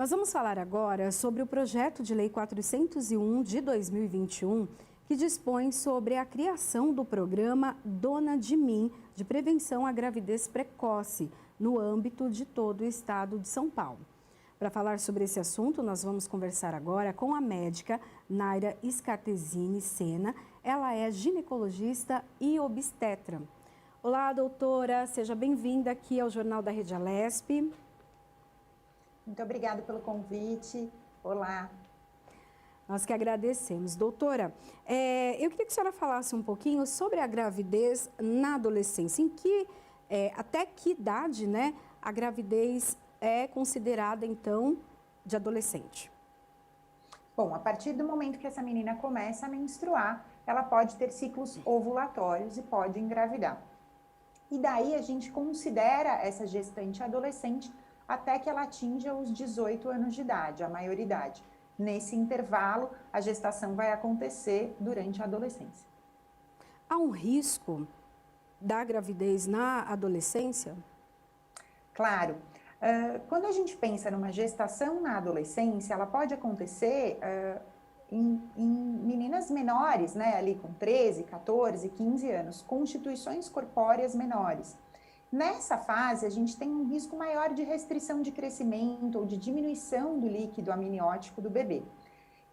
Nós vamos falar agora sobre o projeto de lei 401 de 2021, que dispõe sobre a criação do programa Dona de Mim, de prevenção à gravidez precoce, no âmbito de todo o estado de São Paulo. Para falar sobre esse assunto, nós vamos conversar agora com a médica Naira Scartesini Sena. Ela é ginecologista e obstetra. Olá, doutora, seja bem-vinda aqui ao Jornal da Rede Alesp. Muito obrigada pelo convite. Olá. Nós que agradecemos. Doutora, eu queria que a senhora falasse um pouquinho sobre a gravidez na adolescência. Até que idade, né, a gravidez é considerada, então, de adolescente? Bom, a partir do momento que essa menina começa a menstruar, ela pode ter ciclos ovulatórios e pode engravidar. E daí a gente considera essa gestante adolescente até que ela atinja os 18 anos de idade, a maioridade. Nesse intervalo, a gestação vai acontecer durante a adolescência. Há um risco da gravidez na adolescência? Claro. Quando a gente pensa numa gestação na adolescência, ela pode acontecer em meninas menores, né, ali com 13, 14, 15 anos, constituições corpóreas menores. Nessa fase, a gente tem um risco maior de restrição de crescimento ou de diminuição do líquido amniótico do bebê.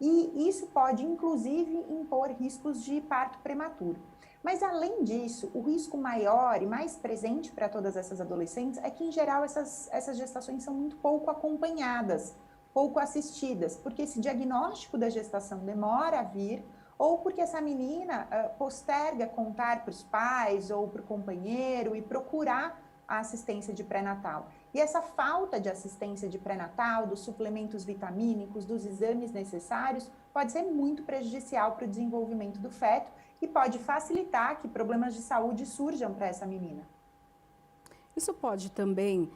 E isso pode, inclusive, impor riscos de parto prematuro. Mas, além disso, o risco maior e mais presente para todas essas adolescentes é que, em geral, essas gestações são muito pouco acompanhadas, pouco assistidas, porque esse diagnóstico da gestação demora a vir, ou porque essa menina posterga contar para os pais ou para o companheiro e procurar a assistência de pré-natal. E essa falta de assistência de pré-natal, dos suplementos vitamínicos, dos exames necessários, pode ser muito prejudicial para o desenvolvimento do feto e pode facilitar que problemas de saúde surjam para essa menina. Isso pode também,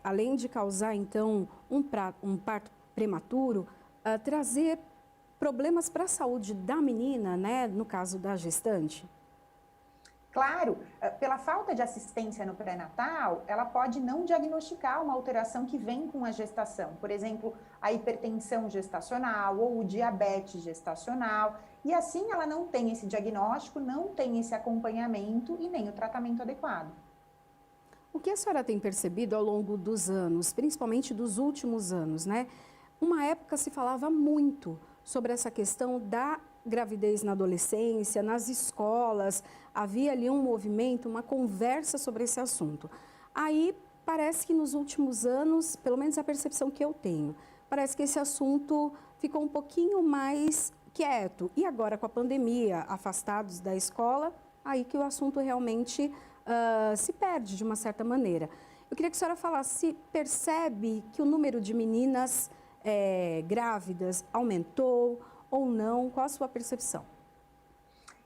além de causar, então, um parto prematuro, trazer problemas para a saúde da menina, né, no caso da gestante? Claro, pela falta de assistência no pré-natal, ela pode não diagnosticar uma alteração que vem com a gestação. Por exemplo, a hipertensão gestacional ou o diabetes gestacional. E assim ela não tem esse diagnóstico, não tem esse acompanhamento e nem o tratamento adequado. O que a senhora tem percebido ao longo dos anos, principalmente dos últimos anos, né? Uma época se falava muito sobre essa questão da gravidez na adolescência, nas escolas, havia ali um movimento, uma conversa sobre esse assunto. Aí parece que nos últimos anos, pelo menos a percepção que eu tenho, parece que esse assunto ficou um pouquinho mais quieto. E agora com a pandemia, afastados da escola, aí que o assunto realmente se perde de uma certa maneira. Eu queria que a senhora falasse se percebe que o número de meninas grávidas aumentou ou não? Qual a sua percepção?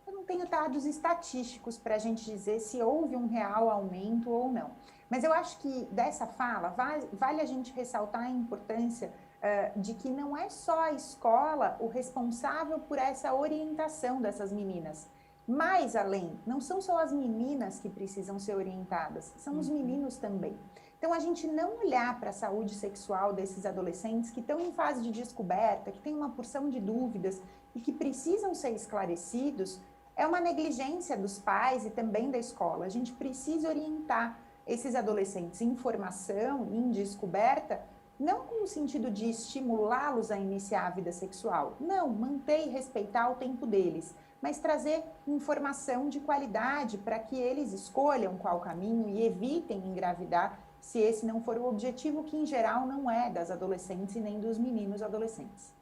Eu não tenho dados estatísticos para a gente dizer se houve um real aumento ou não. Mas eu acho que dessa fala vale a gente ressaltar a importância de que não é só a escola o responsável por essa orientação dessas meninas. Mais além, não são só as meninas que precisam ser orientadas, são os meninos também. Então, a gente não olhar para a saúde sexual desses adolescentes que estão em fase de descoberta, que têm uma porção de dúvidas e que precisam ser esclarecidos, é uma negligência dos pais e também da escola. A gente precisa orientar esses adolescentes em formação, em descoberta, não com o sentido de estimulá-los a iniciar a vida sexual. Não, manter e respeitar o tempo deles, mas trazer informação de qualidade para que eles escolham qual caminho e evitem engravidar, se esse não for o objetivo, que em geral não é das adolescentes e nem dos meninos adolescentes.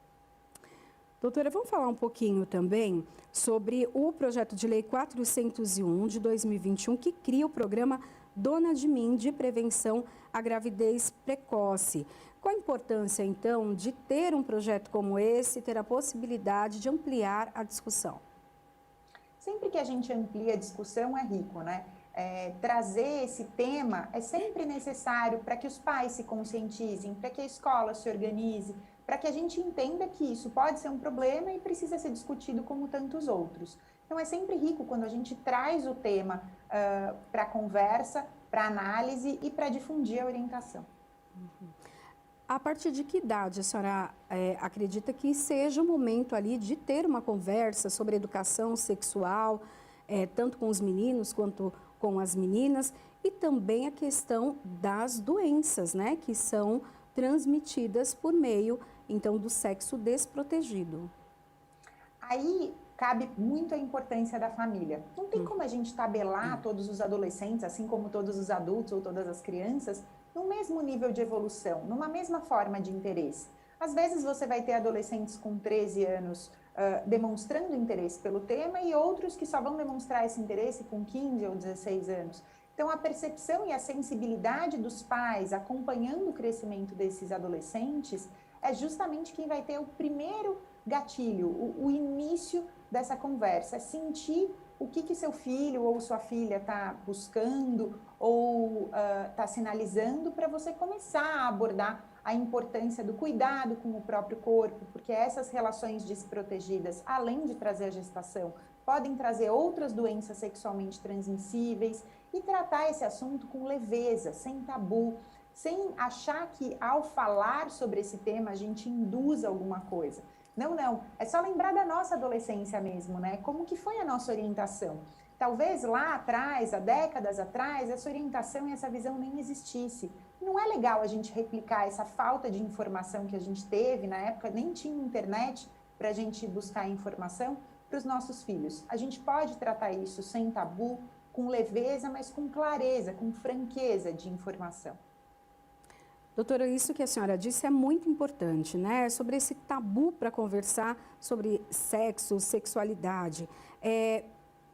Doutora, vamos falar um pouquinho também sobre o projeto de lei 401 de 2021, que cria o programa Dona de Mim, de prevenção à gravidez precoce. Qual a importância, então, de ter um projeto como esse, ter a possibilidade de ampliar a discussão? Sempre que a gente amplia a discussão é rico, né? Trazer esse tema é sempre necessário para que os pais se conscientizem, para que a escola se organize, para que a gente entenda que isso pode ser um problema e precisa ser discutido como tantos outros. Então, é sempre rico quando a gente traz o tema para conversa, para análise e para difundir a orientação. A partir de que idade a senhora acredita que seja o momento ali de ter uma conversa sobre educação sexual, tanto com os meninos quanto com as meninas, e também a questão das doenças, né, que são transmitidas por meio, então, do sexo desprotegido? Aí cabe muito a importância da família. Não tem como a gente tabelar todos os adolescentes, assim como todos os adultos ou todas as crianças, no mesmo nível de evolução, numa mesma forma de interesse. Às vezes você vai ter adolescentes com 13 anos demonstrando interesse pelo tema e outros que só vão demonstrar esse interesse com 15 ou 16 anos. Então, a percepção e a sensibilidade dos pais acompanhando o crescimento desses adolescentes é justamente quem vai ter o primeiro gatilho, o início dessa conversa, é sentir o que seu filho ou sua filha está buscando ou está sinalizando para você começar a abordar a importância do cuidado com o próprio corpo, porque essas relações desprotegidas, além de trazer a gestação, podem trazer outras doenças sexualmente transmissíveis e tratar esse assunto com leveza, sem tabu, sem achar que ao falar sobre esse tema a gente induz alguma coisa. Não, não, é só lembrar da nossa adolescência mesmo, né? Como que foi a nossa orientação? Talvez lá atrás, há décadas atrás, essa orientação e essa visão nem existisse. Não é legal a gente replicar essa falta de informação que a gente teve na época, nem tinha internet para a gente buscar informação para os nossos filhos. A gente pode tratar isso sem tabu, com leveza, mas com clareza, com franqueza de informação. Doutora, isso que a senhora disse é muito importante, né? Sobre esse tabu para conversar sobre sexo, sexualidade.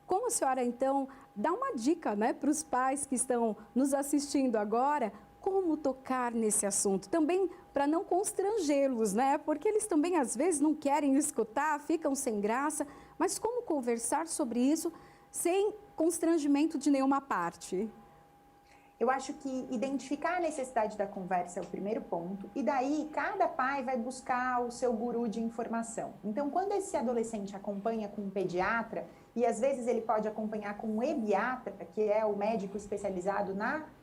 Como a senhora, então, dá uma dica, né, para os pais que estão nos assistindo agora, como tocar nesse assunto? Também para não constrangê-los, né? Porque eles também, às vezes, não querem escutar, ficam sem graça. Mas como conversar sobre isso sem constrangimento de nenhuma parte? Eu acho que identificar a necessidade da conversa é o primeiro ponto, e daí cada pai vai buscar o seu guru de informação. Então, quando esse adolescente acompanha com um pediatra, e às vezes ele pode acompanhar com um ebiatra, que é o médico especializado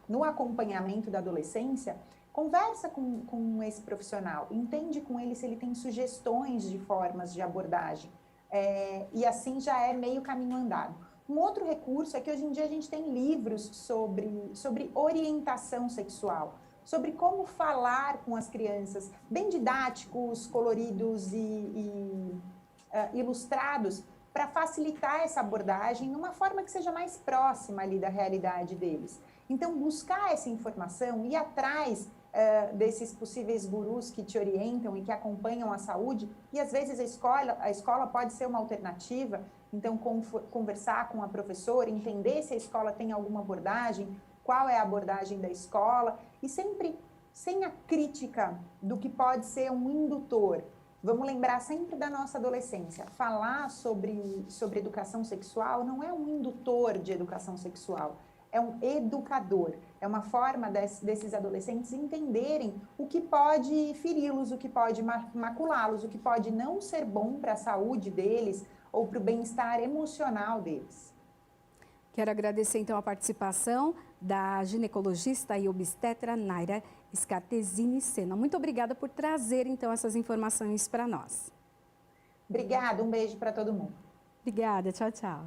no acompanhamento da adolescência, conversa com esse profissional, entende com ele se ele tem sugestões de formas de abordagem, e assim já é meio caminho andado. Um outro recurso é que hoje em dia a gente tem livros sobre orientação sexual, sobre como falar com as crianças, bem didáticos, coloridos e ilustrados, para facilitar essa abordagem de uma forma que seja mais próxima ali da realidade deles. Então, buscar essa informação, ir atrás desses possíveis gurus que te orientam e que acompanham a saúde, e às vezes a escola pode ser uma alternativa. Então, conversar com a professora, entender se a escola tem alguma abordagem, qual é a abordagem da escola, e sempre sem a crítica do que pode ser um indutor. Vamos lembrar sempre da nossa adolescência. Falar sobre educação sexual não é um indutor de educação sexual, é um educador. É uma forma desses adolescentes entenderem o que pode feri-los, o que pode maculá-los, o que pode não ser bom para a saúde deles, ou para o bem-estar emocional deles. Quero agradecer, então, a participação da ginecologista e obstetra Naira Scartesini Sena. Muito obrigada por trazer, então, essas informações para nós. Obrigada, um beijo para todo mundo. Obrigada, tchau, tchau.